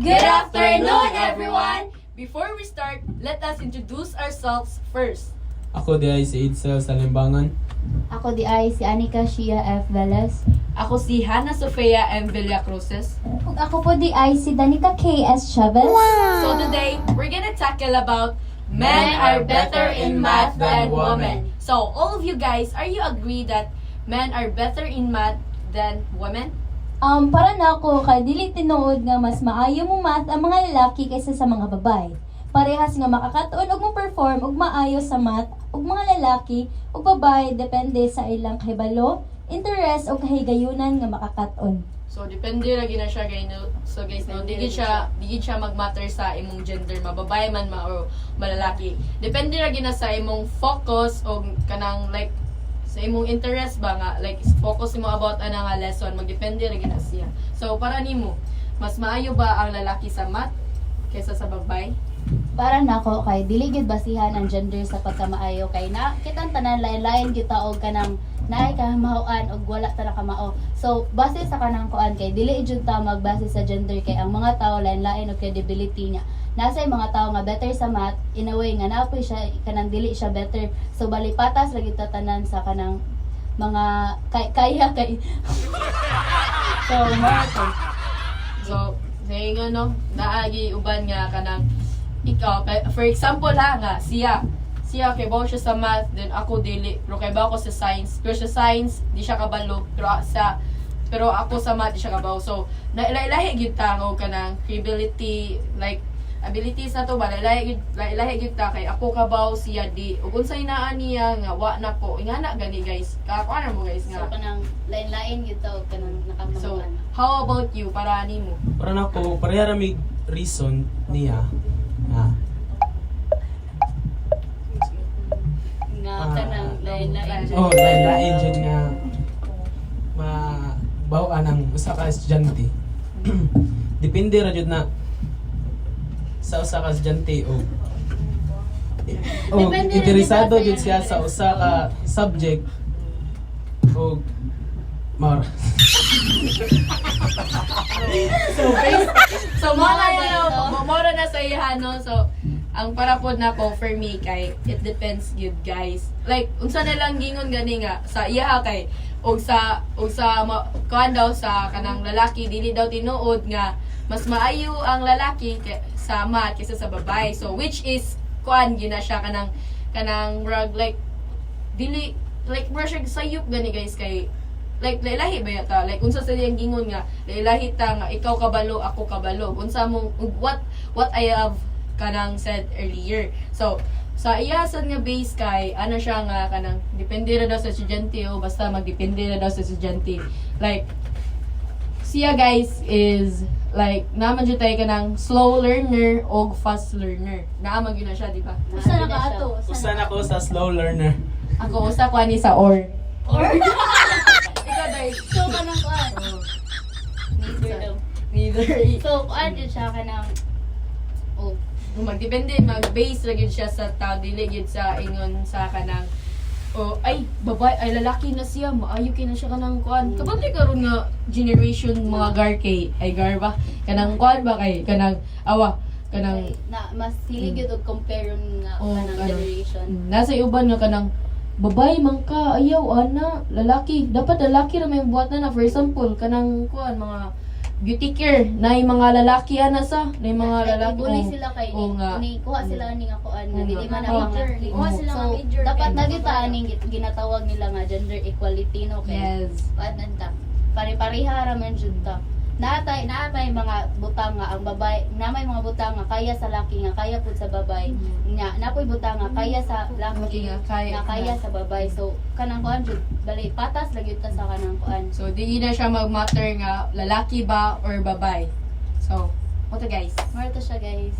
Good afternoon, everyone! Before we start, let us introduce ourselves first. Ako di ay si Itzel sa Limbangan. Ako di ay si Anika Shia F. Velez. Ako si Hannah Sofia M. Villacruzes. Ug ako po di ay si Danica K.S. Chavez. So today, we're gonna tackle about men are better in math than women. So all of you guys, are you agree that men are better in math than women? Para na ako, kay dili tinuod nga mas maayo mo math ang mga lalaki kaysa sa mga babae. Parehas nga makakatuon og mo perform og maayo sa math og mga lalaki ug babae depende sa ilang kahibalo, interest o kahigayunan nga makakatuon. So depende ra gina siya guys no. So guys no, digid siya magmatter sa imong gender, mababae man or malalaki. Depende ra gina sa imong focus o kanang like sa imong interest ba nga like focus mo about ana nga lesson, magdepende ra gina siya. So para nimo, mas maayo ba ang lalaki sa math kaysa sa babae? Para nako kay dili gyud basihan ang gender sa pagkamaayo kay na kitang tanan lain-lain gyud ta og kanang naay ka mahuan og wala ta na kamao. So base sa kanang kuan kay dili jud ta magbase sa gender kay ang mga tao lain-lain og credibility niya. Nasa mga tao nga better sa math in a way nga napoy siya kanang dili siya better. So balipatas lagi ta tanan sa kanang mga kaya kay so more So say nga no, naagi uban nga kanang ikaw, for example nga, siya kay bawo siya sa math, then ako dili, pero kay bawo ko sa science, pero sa science, di siya kabalo, pero ako sa math, di siya kabaw. So, lahi gyud ta ko kanang credibility, like, abilities na to ba, lahi gyud ta kay ako kabaw, siya di, ug unsay naa niya, nga, wa na ko, ingana gani guys, kakuan mo guys nga. so kanang lain-lain gyud ta og kanang So, nakamahuan. how about you, para nimo? Para na ko, pareha ra may reason niya. Nga kanang lain-lain. Oh, lain-lain dyan nga mabawaan ang usa ka estudyante. Depende ra jud na sa usa ka estudyante o Depende rin interesado dito jud sa siya iyang sa usa ka subject o mar So, mora na sa iya, no? So, ang para po na ko, for me, kay, it depends yun, guys. Like, unsa na lang gingon gani nga, sa iya kay, kuhan daw sa kanang lalaki, dili daw tinuod nga, mas maayo ang lalaki sa math kaysa sa babae. So, which is, kuhan, yun na siya, kanang rag, like, dili, like, mura siya sayop gani, guys, kay, like lahi ba yata like unsa sa diyang gingon nga lahi ta nga ikaw kabalo ako kabalo unsa mong what I have kanang said earlier. So sa iyasan nga base kay ano siya nga kanang depende ra daw sa estudyante o basta magdepende ra daw sa estudyante. Like siya guys is like naman jud tay kanang slow learner o fast learner. Naamag yun na siya, di ba? Usa na ka ato? usa na ko sa slow learner. Ako usa ko ani sa or. Ikaw dai. So kanang kuan. Neither daw. Neither. So kuan jud siya kanang Magdepende, mag-base lagi siya sa tao, dili gyud sa ingon sa kanang ay babae ay lalaki na siya, maayo kay na siya kanang kuan. Kapag di karon nga generation mga garkay ay garba kanang kuan ba kay kanang awa kanang na mas sili gyud og compare nga kanang generation. nasa uban nga kanang babae man ka ayaw ana lalaki dapat lalaki ra may buhatan na for example kanang kuan mga beauty care nay mga lalaki ana sa nay mga lalaki Bully sila kay ni kuha sila ni nga kuan nga dili man ang major. kuha sila nga major. Dapat nagita aning ginatawag nila nga gender equality no kay. Yes. Anan ta. Pare-pareha ra man jud ta. Naatay mga butang nga ang babae, namay mga butang nga kaya sa laki nga kaya pud sa babae. Nya napoy butang nga kaya sa laki nga kaya sa babae. So kanang kuan jud bali patas lagi ta sa kanang kuan. So di na siya mag-matter nga lalaki ba or babae. So, what guys? Marto siya guys.